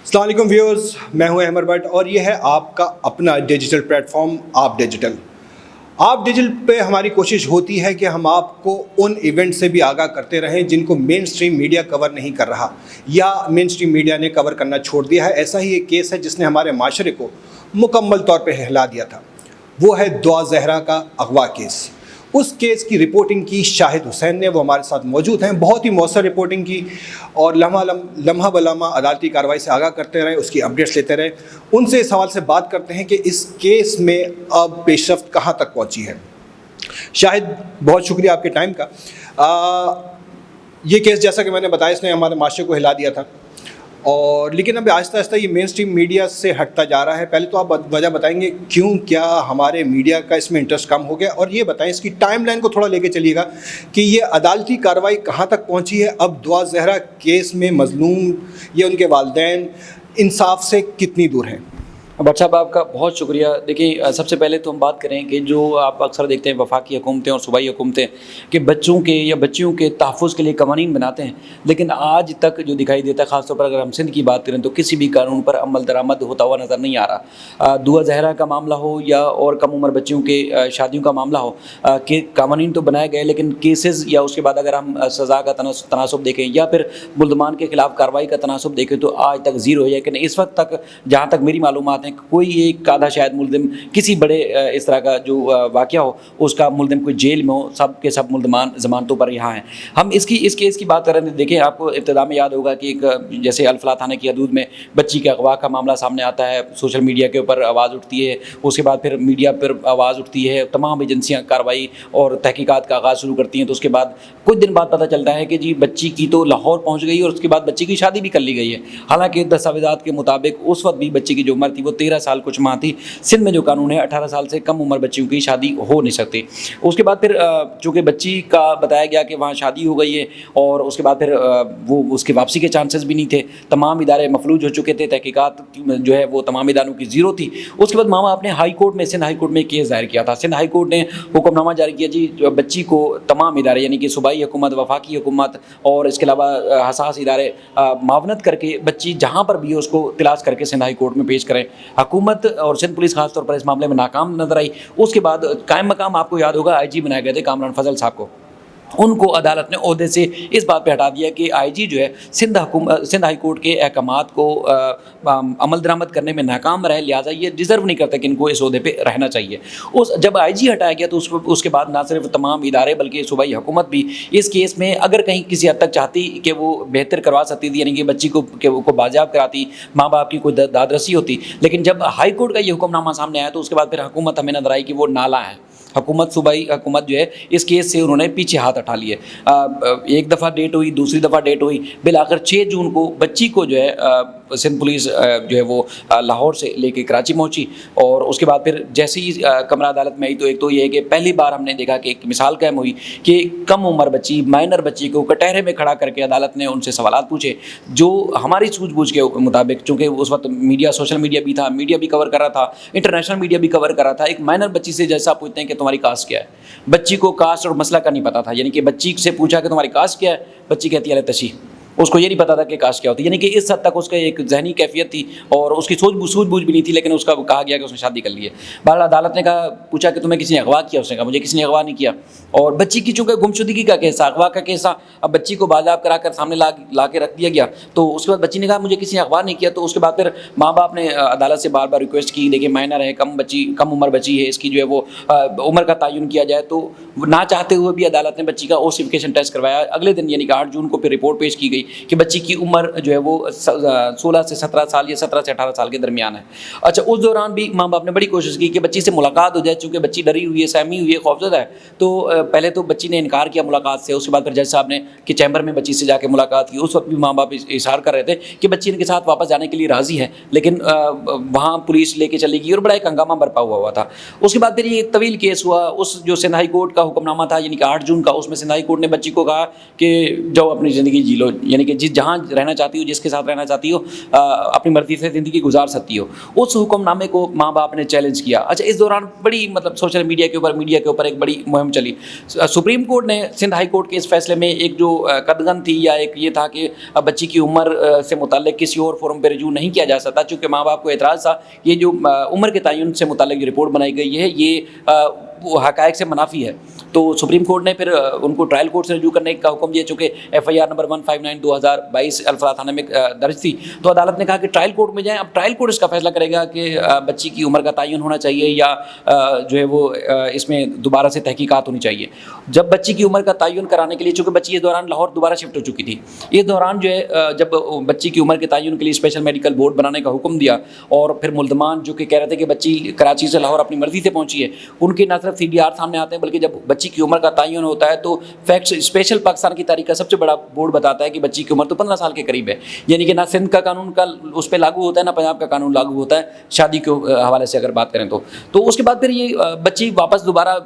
अस्सलाम वालेकुम व्यूअर्स, मैं हूं अहमद भट्ट और ये है आपका अपना डिजिटल प्लेटफॉर्म आप डिजिटल। आप डिजिटल पे हमारी कोशिश होती है कि हम आपको उन इवेंट से भी आगाह करते रहें जिनको मेन स्ट्रीम मीडिया कवर नहीं कर रहा या मेन स्ट्रीम मीडिया ने कवर करना छोड़ दिया है। ऐसा ही एक केस है जिसने हमारे माशरे को मुकम्मल तौर पे हिला दिया था। वो है दुआ ज़हरा का अगवा केस। उस केस की रिपोर्टिंग की शाहिद हुसैन ने, वो हमारे साथ मौजूद हैं। बहुत ही मौसर रिपोर्टिंग की और लम्हा बलम्हा अदालती कार्रवाई से आगाह करते रहे, उसकी अपडेट्स लेते रहे। उनसे इस सवाल से बात करते हैं कि इस केस में अब पेशरफ्त कहाँ तक पहुँची है। शाहिद, बहुत शुक्रिया आपके टाइम का। ये केस जैसा कि मैंने बताया, इसने हमारे माशरे को हिला दिया था और लेकिन अब आहिस्ता आहिस्ता ये मेन स्ट्रीम मीडिया से हटता जा रहा है। पहले तो आप वजह बताएंगे क्यों, क्या हमारे मीडिया का इसमें इंटरेस्ट कम हो गया, और ये बताएं इसकी टाइमलाइन को थोड़ा लेके चलिएगा कि ये अदालती कार्रवाई कहाँ तक पहुँची है। अब दुआ ज़हरा केस में मज़लूम या उनके वालिदैन इंसाफ से कितनी दूर हैं। भट्ट साहब, आपका बहुत शुक्रिया। देखिए, सबसे पहले तो हम बात करें कि जो आप अक्सर देखते हैं वफाकी हुकूमतें और सूबाई हुकूमतें कि बच्चों के या बच्चियों के तहफ़्फ़ुज़ के लिए कवानीन बनाते हैं, लेकिन आज तक जो दिखाई देता है, ख़ासतौर पर अगर हम सिंध की बात करें तो किसी भी कानून पर अमल दरामद होता हुआ नज़र नहीं आ रहा। दुआ ज़हरा का मामला हो या और कम उम्र बच्चियों के शादियों का मामला हो, कि कवानीन तो बनाए गए लेकिन केसेस या उसके बाद अगर हम सज़ा का तनासब देखें या फिर मुल्ज़मान के ख़िलाफ़ कार्रवाई का तनासब देखें तो आज तक ज़ीरो है। लेकिन इस वक्त तक जहाँ तक मेरी मालूमात है, कोई एक आधा शायद मुल्ज़िम किसी बड़े इस तरह का जो वाक़या हो उसका मुल्ज़िम कोई जेल में हो, सब के सब मुल्ज़मान ज़मानतों पर यहाँ हैं। हम इस केस की बात कर रहे थे। देखिए, आपको इब्तिदा में याद होगा कि एक जैसे अल-फलाह थाने की हदूद में बच्ची के अगवा का मामला सामने आता है, सोशल मीडिया के ऊपर आवाज़ उठती है, उसके बाद फिर मीडिया पर आवाज़ उठती है, तमाम एजेंसियाँ कार्रवाई और तहकीकात का आगाज़ शुरू करती हैं। तो उसके बाद कुछ दिन बाद पता चलता है कि जी बच्ची की तो लाहौर पहुँच गई और उसके बाद बच्ची की शादी भी कर ली गई है। हालाँकि दस्तावेज़ात के मुताबिक उस वक्त भी बच्ची की जो उम्र थी वो 13 साल कुछ माह थी। सिंध में जो कानून है 18 साल से कम उम्र बच्चियों की शादी हो नहीं सकती। उसके बाद फिर चूँकि बच्ची का बताया गया कि वहाँ शादी हो गई है और उसके बाद फिर वो उसकी वापसी के चांसेस भी नहीं थे। तमाम इदारे मफलूज हो चुके थे, तहकीकात जो है वो तमाम इदारों की ज़ीरो थी। उसके बाद मामा आपने हाई कोर्ट में, सिंध हाई कोर्ट में केस दायर किया था। सिंध हाई कोर्ट ने हुक्मनामा जारी किया जी बच्ची को तमाम इदारे यानी कि सूबाई हुकूमत, वफाकी हुकूमत और इसके अलावा हसास इदारे मावनत करके बच्ची जहाँ पर भी है उसको तलाश करके सिंध हाई कोर्ट में पेश करें। हुकूमत और सिंध पुलिस खास तौर पर इस मामले में नाकाम नजर आई। उसके बाद कायम मकाम आपको याद होगा आईजी बनाए गए थे कामरान फजल साहब को, उनको अदालत ने ओहदे से इस बात पे हटा दिया कि आईजी जो है सिंध हाई कोर्ट के अहकामात को अमल दरामद करने में नाकाम रहे, लिहाजा ये डिज़र्व नहीं करता कि इनको इस ओहदे पे रहना चाहिए। जब आईजी हटाया गया तो उसके बाद ना सिर्फ तमाम इदारे बल्कि सूबाई हुकूमत भी इस केस में अगर कहीं किसी हद तक चाहती कि वो बेहतर करवा सकती थी, यानी कि बच्ची को बाजियाब कराती, माँ बाप की कोई दादरसी होती। लेकिन जब हाई कोर्ट का ये हुक्मनामा सामने आया तो उसके बाद फिर हुकूमत हमें नजर आई कि वो नाला है। हुकूमत, सूबाई हुकूमत जो है इस केस से उन्होंने पीछे हाथ हटा लिए। एक दफ़ा डेट हुई, दूसरी दफ़ा डेट हुई, बिलाखिर 6 जून को बच्ची को जो है सिंध पुलिस जो है वो लाहौर से लेके कराची पहुंची और उसके बाद फिर जैसे ही कमरा अदालत में आई तो एक तो ये है कि पहली बार हमने देखा कि एक मिसाल कायम हुई कि कम उम्र बच्ची, माइनर बच्ची को कटहरे में खड़ा करके अदालत ने उनसे सवालात पूछे जो हमारी सूझबूझ के मुताबिक, चूँकि उस वक्त मीडिया, सोशल मीडिया भी था, मीडिया भी कवर कर रहा था, इंटरनेशनल मीडिया भी कवर कर रहा था। एक माइनर बच्ची से जैसा पूछते हैं कि तुम्हारी कास्ट क्या है, बच्ची को कास्ट और मसला का नहीं पता था, यानी कि बच्ची से पूछा कि तुम्हारी कास्ट क्या है, बच्ची कहती है तशी, उसको ये नहीं पता था कि कास्ट क्या होती है। यानी कि इस हद तक उसका एक जहनी कैफियत थी और उसकी सूझबूझ भी नहीं थी, लेकिन उसका कहा गया कि उसने शादी कर ली है। बहरहाल अदालत ने कहा, पूछा कि तुम्हें किसी ने अगवा किया, उसने कहा मुझे किसी ने अगवा नहीं किया। और बच्ची की चूँकि गुमशुदगी का केस, अगवा का केस, अब बच्ची को बाजाब करा कर सामने ला के रख दिया गया। तो उसके बाद बच्ची ने कहा मुझे किसी ने अगवा नहीं किया। तो उसके बाद फिर माँ बाप ने अदालत से बार बार रिक्वेस्ट की, देखिए माइनर है, कम उम्र बच्ची है, इसकी जो है वो उम्र का तयन किया जाए। तो ना चाहते हुए भी अदालत ने बच्ची का ओसिफिकेशन टेस्ट करवाया। अगले दिन यानी कि 8 जून को फिर रिपोर्ट पेश की गई कि बच्ची की उम्र जो है वो 16 से 17 साल या 17 से 18 साल के दरमियान है। अच्छा, उस दौरान भी माँ बाप ने बड़ी कोशिश की कि बच्ची से मुलाकात हो जाए, चूँकि बच्ची डरी हुई है, सहमी हुई है, खौफजदा है। तो पहले तो बच्ची ने इनकार किया मुलाकात से। उसके बाद फिर जज साहब ने कि चैम्बर में बच्ची से जाके मुलाकात की। उस वक्त भी माँ बाप इशार कर रहे थे कि बच्ची इनके साथ वापस जाने के लिए राज़ी है, लेकिन वहाँ पुलिस लेके चली गई और बड़ा एक हंगामा बरपा हुआ था। उसके बाद फिर ये एक तवील केस हुआ। उस जो सिंध हाई कोर्ट का हुक्मनामा था यानी कि 8 जून का, उसमें सिंध हाई कोर्ट ने बच्ची को कहा कि जाओ अपनी ज़िंदगी जी लो, یعنی کہ جہاں رہنا چاہتی ہو، جس کے ساتھ رہنا چاہتی ہو، اپنی مرضی سے زندگی گزار سکتی ہو. اس حکم نامے کو ماں باپ نے چیلنج کیا. اچھا، اس دوران بڑی مطلب سوشل میڈیا کے اوپر ایک بڑی مہم چلی. سپریم کورٹ نے سندھ ہائی کورٹ کے اس فیصلے میں ایک جو قدغن تھی یا ایک یہ تھا کہ بچی کی عمر سے متعلق کسی اور فورم پہ رجوع نہیں کیا جا سکتا، چونکہ ماں باپ کو اعتراض تھا یہ جو عمر کے تعین سے متعلق جو رپورٹ بنائی گئی ہے یہ حقائق سے منافی ہے. تو سپریم کورٹ نے پھر ان کو ٹرائل کورٹ سے رجوع کرنے کا حکم دیا. چونکہ FIR نمبر 159/2022 الفلا تھانہ میں درج تھی، تو عدالت نے کہا کہ ٹرائل کورٹ میں جائیں. اب ٹرائل کورٹ اس کا فیصلہ کرے گا کہ بچی کی عمر کا تعین ہونا چاہیے یا جو ہے وہ اس میں دوبارہ سے تحقیقات ہونی چاہیے. جب بچی کی عمر کا تعین کرانے کے لیے، چونکہ بچی اس دوران لاہور دوبارہ شفٹ ہو چکی تھی، اس دوران جو ہے جب بچی کی عمر کے تعین کے لیے اسپیشل میڈیکل بورڈ بنانے کا حکم دیا، اور پھر ملزمان جو کہ کہہ رہے تھے کہ بچی کراچی سے لاہور اپنی مرضی سے پہنچی ہے، ان کے نہ صرف CDR سامنے آتے ہیں بلکہ جب بچی کی عمر کا تعین ہوتا ہے تو فیکٹس اسپیشل پاکستان کی تاریخ کا سب سے بڑا بورڈ بتاتا ہے کہ بچی کی عمر تو 15 سال کے قریب ہے. یعنی کہ نہ سندھ کا قانون کا اس پہ لاگو ہوتا ہے، نہ پنجاب کا قانون لاگو ہوتا ہے شادی کے حوالے سے اگر بات کریں تو اس کے بعد پھر یہ بچی واپس دوبارہ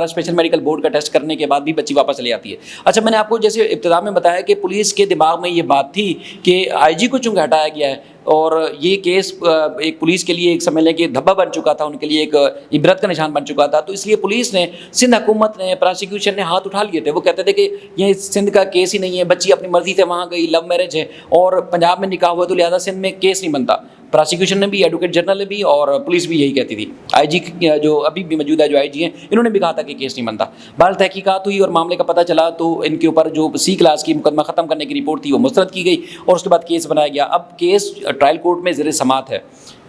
اسپیشل میڈیکل بورڈ کا ٹیسٹ کرنے کے بعد بھی بچی واپس چلی آتی ہے. اچھا، میں نے آپ کو جیسے ابتدا میں بتایا کہ پولیس کے دماغ میں یہ بات تھی کہ IG کو چونکہ ہٹایا گیا ہے اور یہ کیس ایک پولیس کے لیے ایک سمجھ لیں کہ دھبا بن چکا تھا، ان کے لیے ایک عبرت کا نشان بن چکا تھا، تو اس لیے پولیس نے، سندھ حکومت نے، پراسیکیوشن نے ہاتھ اٹھا لیے تھے. وہ کہتے تھے کہ یہ سندھ کا کیس ہی نہیں ہے، بچی اپنی مرضی سے وہاں گئی، لو میرج ہے اور پنجاب میں نکاح ہوا تو لہٰذا سندھ میں کیس نہیں بنتا. پراسیکیوشن نے بھی، ایڈوکیٹ جنرل نے بھی اور پولیس بھی یہی کہتی تھی. IG جو ابھی بھی موجودہ جو IG ہیں انہوں نے بھی کہا تھا کہ کیس نہیں بنتا. بہرحال تحقیقات ہوئی اور معاملے کا پتہ چلا تو ان کے اوپر جو C کلاس کی مقدمہ ختم کرنے کی رپورٹ تھی وہ مسترد کی گئی اور اس کے بعد کیس بنایا گیا. اب کیس ٹرائل کورٹ میں زیر سماعت ہے.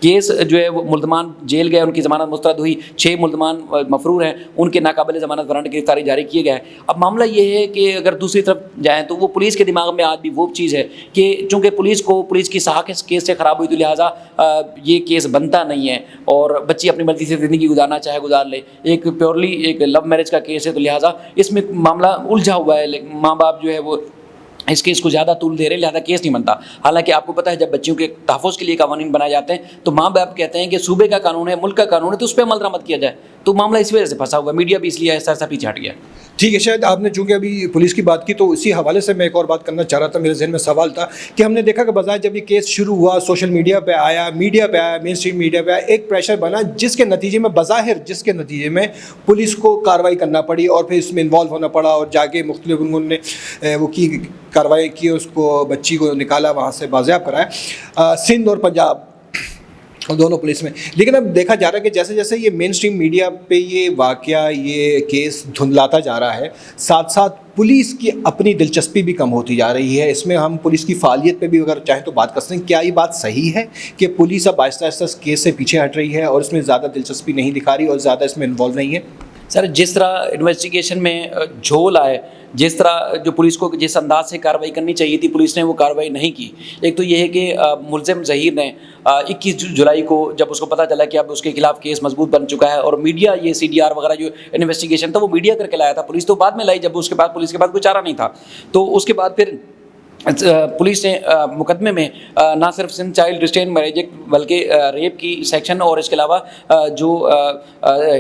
کیس جو ہے وہ ملزمان جیل گئے، ان کی ضمانت مسترد ہوئی. 6 ملزمان مفرور ہیں، ان کے ناقابل ضمانت وارنٹ گرفتاری جاری کیے گئے. اب معاملہ یہ ہے کہ اگر دوسری طرف جائیں تو وہ پولیس کے دماغ میں آج بھی وہ چیز ہے کہ چونکہ پولیس کی ساکھ اس کیس سے خراب ہوئی تو لہٰذا یہ کیس بنتا نہیں ہے اور بچی اپنی مرضی سے زندگی گزارنا چاہے گزار لے. ایک پیورلی ایک لو میرج کا کیس ہے تو لہٰذا اس میں معاملہ الجھا ہوا ہے. ماں باپ جو ہے وہ اس کیس کو زیادہ طول دے رہے، لہٰذا کیس نہیں بنتا. حالانکہ آپ کو پتہ ہے جب بچیوں کے تحفظ کے لیے قوانین بنائے جاتے ہیں تو ماں باپ کہتے ہیں کہ صوبے کا قانون ہے، ملک کا قانون ہے تو اس پہ عمل درآمد کیا جائے. تو معاملہ اس وجہ سے پھنسا ہوا ہے. میڈیا بھی اس لیے ایسا پیچھے ہٹ گیا. ٹھیک ہے، شاید آپ نے چونکہ ابھی پولیس کی بات کی تو اسی حوالے سے میں ایک اور بات کرنا چاہ رہا تھا. میرے ذہن میں سوال تھا کہ ہم نے دیکھا کہ بظاہر جب یہ کیس شروع ہوا، سوشل میڈیا پہ آیا، مین اسٹریم میڈیا پہ آیا، ایک پریشر بنا جس کے نتیجے میں پولیس کو کارروائی کرنا پڑی اور پھر اس میں انوالو ہونا پڑا اور جا کے مختلف انہوں نے وہ کی کارروائی کی، اس کو بچی کو نکالا، وہاں سے بازیاب کرایا سندھ اور پنجاب دونوں پولیس میں. لیکن اب دیکھا جا رہا ہے کہ جیسے جیسے یہ مین اسٹریم میڈیا پہ یہ واقعہ، یہ کیس دھندلاتا جا رہا ہے، ساتھ ساتھ پولیس کی اپنی دلچسپی بھی کم ہوتی جا رہی ہے. اس میں ہم پولیس کی فعالیت پہ بھی اگر چاہیں تو بات کر سکتے ہیں. کیا یہ بات صحیح ہے کہ پولیس اب آہستہ آہستہ اس کیس سے پیچھے ہٹ رہی ہے اور اس میں زیادہ دلچسپی نہیں دکھا رہی اور زیادہ اس میں انوالو نہیں ہے؟ سر، جس طرح انویسٹیگیشن میں جھول آئے، جس طرح جو پولیس کو جس انداز سے کارروائی کرنی چاہیے تھی پولیس نے وہ کارروائی نہیں کی. ایک تو یہ ہے کہ ملزم ظہیر نے 21 جولائی کو جب اس کو پتہ چلا کہ اب اس کے خلاف کیس مضبوط بن چکا ہے اور میڈیا یہ CDR وغیرہ جو انویسٹیگیشن تھا وہ میڈیا کر کے لایا تھا، پولیس تو بعد میں لائی جب اس کے بعد پولیس کے بعد کوئی چارہ نہیں تھا. تو اس کے بعد پھر پولیس نے مقدمے میں نہ صرف Sindh child restrain marriage act بلکہ ریپ کی سیکشن اور اس کے علاوہ جو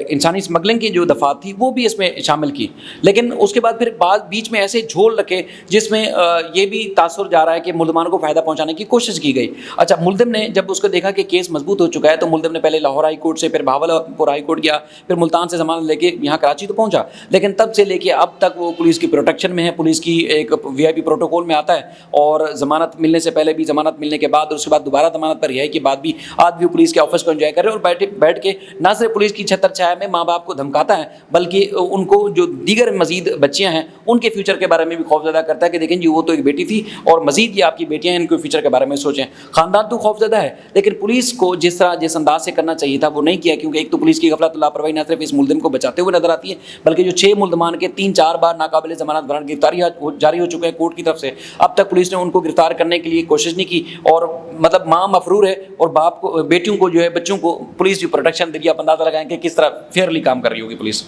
انسانی اسمگلنگ کی جو دفعات تھی وہ بھی اس میں شامل کی. لیکن اس کے بعد پھر بعد بیچ میں ایسے جھول رکھے جس میں یہ بھی تاثر جا رہا ہے کہ ملزمانوں کو فائدہ پہنچانے کی کوشش کی گئی. اچھا، ملزم نے جب اس کو دیکھا کہ کیس مضبوط ہو چکا ہے تو ملزم نے پہلے لاہور ہائی کورٹ سے، پھر بہاولپور ہائی کورٹ گیا، پھر ملتان سے ضمانت لے کے یہاں کراچی تو پہنچا. لیکن تب سے لے کے اب تک وہ پولیس کی پروٹیکشن میں ہے، پولیس کی ایک VIP پروٹوکول میں آتا ہے اور ضمانت ملنے سے پہلے بھی، ضمانت ملنے کے بعد اور اس کے بعد دوبارہ ضمانت پر رہائی کے بعد بھی آج بھی پولیس کے آفس کو انجوائے کر رہے ہیں اور بیٹھ کے نہ صرف پولیس کی چھتر چھایا میں ماں باپ کو دھمکاتا ہے بلکہ ان کو جو دیگر مزید بچیاں ہیں ان کے فیوچر کے بارے میں بھی خوفزدہ کرتا ہے کہ دیکھیں جی وہ تو ایک بیٹی تھی اور مزید یہ آپ کی بیٹیاں ہیں، ان کے فیوچر کے بارے میں سوچیں. خاندان تو خوفزدہ ہے لیکن پولیس کو جس انداز سے کرنا چاہیے تھا وہ نہیں کیا، کیونکہ ایک تو پولیس کی غفلت لاپرواہی نہ صرف اس ملزم کو بچاتے ہوئے نظر آتی ہے بلکہ جو 6 ملزمان کے 3-4 بار ناقابل ضمانت وارنٹ گرفتاری جاری ہو چکے ہیں کورٹ کی طرف سے، اب تک پولیس نے ان کو گرفتار کرنے کے لیے کوشش نہیں کی. اور مطلب ماں مفرور ہے اور باپ کو، بیٹیوں کو جو ہے بچوں کو پولیس جو پروٹیکشن دے رہی ہے، آپ اندازہ لگائیں کہ کس طرح فیئرلی کام کر رہی ہوگی پولیس.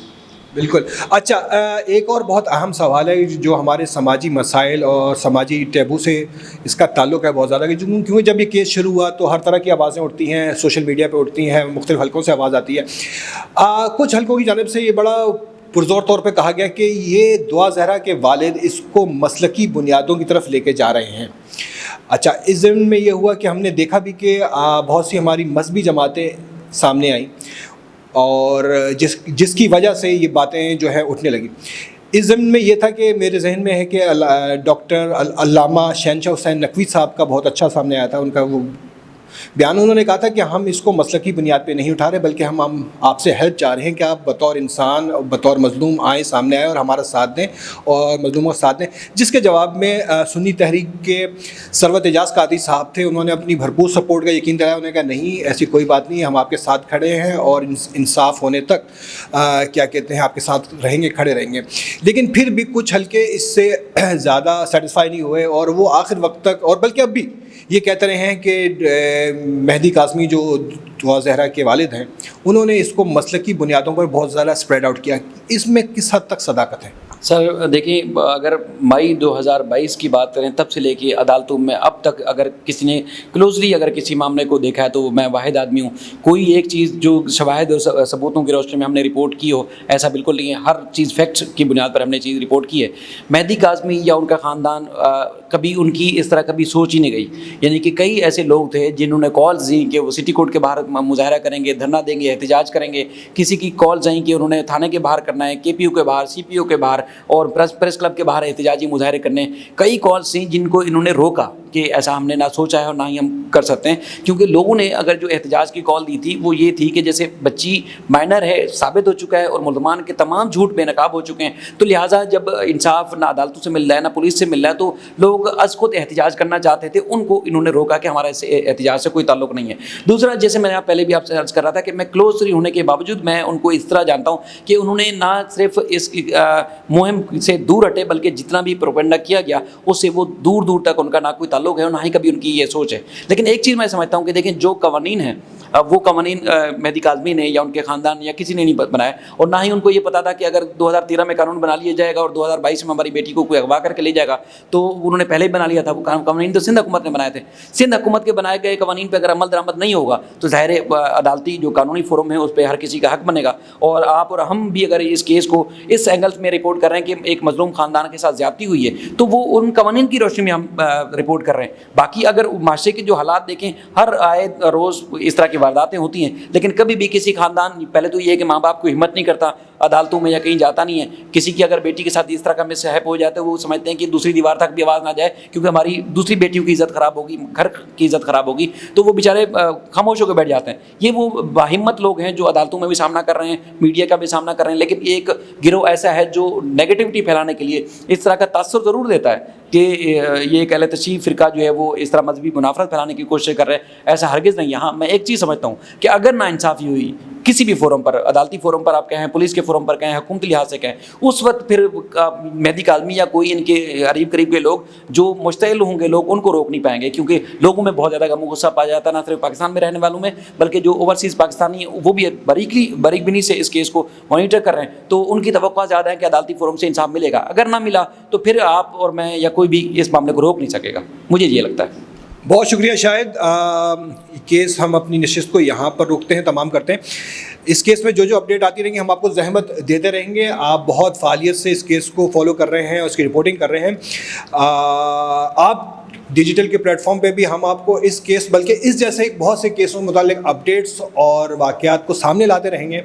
بالکل. اچھا، ایک اور بہت اہم سوال ہے جو ہمارے سماجی مسائل اور سماجی ٹیبو سے اس کا تعلق ہے بہت زیادہ، کہ کیونکہ جب یہ کیس شروع ہوا تو ہر طرح کی آوازیں اٹھتی ہیں، سوشل میڈیا پہ اٹھتی ہیں، مختلف حلقوں سے آواز آتی ہے. کچھ حلقوں کی جانب سے یہ بڑا पुरज़ोर तौर पे कहा गया कि ये दुआ ज़हरा के वालिद इसको मसलकी बुनियादों की तरफ लेके जा रहे हैं। अच्छा, इस ज़मीन में ये हुआ कि हमने देखा भी कि बहुत सी हमारी मजहबी जमातें सामने आईं और जिसकी वजह से ये बातें जो है उठने लगी। इस ज़मीन में ये था कि मेरे जहन में है कि डॉक्टर अल्लामा शहनशाह हुसैन नकवी साहब का बहुत अच्छा सामने आया था उनका वो बयान। उन्होंने कहा था कि हम इसको मसलकी बुनियाद पे नहीं उठा रहे, बल्कि हम आपसे हेल्प चाह रहे हैं कि आप बतौर इंसान बतौर मजलूम आएँ, सामने आएँ और हमारा साथ दें और मजलूमों का साथ दें। जिसके जवाब में सुन्नी तहरीक के सरवत एजाज कादरी साहब थे, उन्होंने अपनी भरपूर सपोर्ट का यकीन दिलाया। उन्होंने कहा नहीं, ऐसी कोई बात नहीं है, हम आपके साथ खड़े हैं और इंसाफ होने तक क्या कहते हैं आपके साथ रहेंगे, खड़े रहेंगे। लेकिन फिर भी कुछ हल्के इससे ज़्यादा सेटिस्फाई नहीं हुए और वो आखिर वक्त तक, और बल्कि अब भी ये कहते रहे हैं कि मेहदी काज़मी जो दुआ ज़हरा के वालिद हैं, उन्होंने इसको मसलकी बुनियादों पर बहुत ज़्यादा स्प्रेड आउट किया। इसमें किस हद तक सदाकत है? सर देखिए, अगर मई 2022 की बात करें तब से लेके अदालतों में अब तक अगर किसी ने क्लोजली अगर किसी मामले को देखा है तो मैं वाहिद आदमी हूँ। कोई एक चीज़ जो शवाहिद और सबूतों की रोशनी में हमने रिपोर्ट की हो, ऐसा बिल्कुल नहीं है। हर चीज़ फैक्ट्स की बुनियाद पर हमने चीज़ रिपोर्ट की है। मेहदी काज़मी या उनका ख़ानदान कभी उनकी इस तरह कभी सोच ही नहीं गई। यानी कि कई ऐसे लोग थे जिन्होंने कॉल्स दी कि वो सिटी कोर्ट के बाहर मुजाहरा करेंगे, धरना देंगे, एहतजाज करेंगे। किसी की कॉल्स आई कि उन्होंने थाने के बाहर करना है, KPU के बाहर, CPO के बाहर और प्रेस क्लब के बाहर एहतजाजी मुजाहरे करने। कई कॉल्स थी जिनको इन्होंने रोका कि ऐसा हमने ना सोचा है और ना ही हम कर सकते हैं, क्योंकि लोगों ने अगर जो एहतजाज की कॉल दी थी वो ये थी कि जैसे बच्ची माइनर है, साबित हो चुका है और मुल्ज़मान के तमाम झूठ बेनकाब हो चुके हैं, तो लिहाजा जब इंसाफ ना अदालतों से मिल रहा है ना पुलिस से मिल रहा है तो लोग अज खुद एहतजाज करना चाहते थे। उनको इन्होंने रोका कि हमारा इस एहतजाज से कोई ताल्लुक़ नहीं है। दूसरा, जैसे मैंने पहले भी आपसे अर्ज़ कर रहा था कि मैं क्लोज होने के बावजूद मैं उनको इस तरह जानता हूँ कि उन्होंने ना सिर्फ इस मुहिम से दूर हटे, बल्कि जितना भी प्रोपेगेंडा किया गया उससे वो दूर दूर तक उनका ना कोई ताल्लुक़ है और ना ही कभी उनकी ये सोच है। लेकिन एक चीज़ मैं समझता हूँ कि देखें, जो कवानीन है वो कवानीन मेहदी काज़मी ने या उनके ख़ानदान या किसी ने नहीं बनाया, और ना ही उनको ये पता था कि अगर 2013 में कानून बना लिया जाएगा और 2022 में हमारी बेटी को कोई अगवा करके ले जाएगा तो उन्होंने पहले ही बना लिया था। वो कवानीन तो सिंध हुकूमत ने बनाए थे। सिंध हुकूमत के बनाए गए कवानीन पर अगर अमल दरामद नहीं होगा तो ज़ाहिर अदालती जो कानूनी फोरम है उस पर हर किसी का हक बनेगा। और आप और हम भी अगर इस केस को इस एंगल्स में रिपोर्ट कर रहे हैं कि एक मजलूम ख़ानदान के साथ ज़्यादती हुई है, तो वो उन कवानीन की रोशनी में हम रिपोर्ट कर रहे हैं। बाकी अगर माशरे के जो हालात देखें, हर आए रोज़ इस तरह की वारदातें होती हैं, लेकिन कभी भी किसी ख़ानदान, पहले तो ये है कि माँ बाप को हिम्मत नहीं करता, अदालतों में या कहीं जाता नहीं है। किसी की अगर बेटी के साथ इस तरह का मिसहैप हो जाता है, वो समझते हैं कि दूसरी दीवार तक भी आवाज़ ना जाए क्योंकि हमारी दूसरी बेटियों की इज़्ज़त ख़राब होगी, घर की इज़्ज़त ख़राब होगी, तो वो बेचारे खामोश होकर बैठ जाते हैं। ये वो बाहिम्मत लोग हैं जो अदालतों में भी सामना कर रहे हैं, मीडिया का भी सामना कर रहे हैं। लेकिन एक गिरोह ऐसा है जो नेगेटिविटी फैलाने के लिए इस तरह का तासुर ज़रूर देता है कि ये एक अहले तशरीफ़ फ़िरका जो है वो इस तरह मजहबी मुनाफरत फैलाने की कोशिश कर रहे हैं। ऐसा हरगिज़ नहीं है। हाँ, मैं एक चीज़ समझता हूँ कि अगर नाइंसाफ़ी हुई किसी भी फोरम पर, अदालती फोरम पर आप कहें, पुलिस के फोरम पर कहें, हुकूमती लिहाज से कहें, उस वक्त फिर मेहदी काज़मी या कोई इनके करीब करीब के लोग जो मुश्तइल होंगे, लोग उनको रोक नहीं पाएंगे, क्योंकि लोगों में बहुत ज़्यादा गम गुस्सा पाया जाता है, ना सिर्फ पाकिस्तान में रहने वालों में बल्कि जो ओवरसीज़ पाकिस्तानी वो भी बारीकबीनी से इस केस को मॉनिटर कर रहे हैं। तो उनकी तवक्को ज़्यादा है कि अदालती फोरम से इंसाफ मिलेगा। अगर ना मिला तो फिर आप और मैं या कोई भी इस मामले को रोक नहीं सकेगा, मुझे ये लगता है। बहुत शुक्रिया। शायद केस हम अपनी नशिस्त को यहाँ पर रोकते हैं, तमाम करते हैं। इस केस में जो जो अपडेट आती रहेंगी हम आपको ज़हमत देते रहेंगे। आप बहुत फालियत से इस केस को फॉलो कर रहे हैं और इसकी रिपोर्टिंग कर रहे हैं। आप डिजिटल के प्लेटफॉर्म पे भी हम आपको इस केस बल्कि इस जैसे बहुत से केसों के मुतालिक अपडेट्स और वाक़यात को सामने लाते रहेंगे।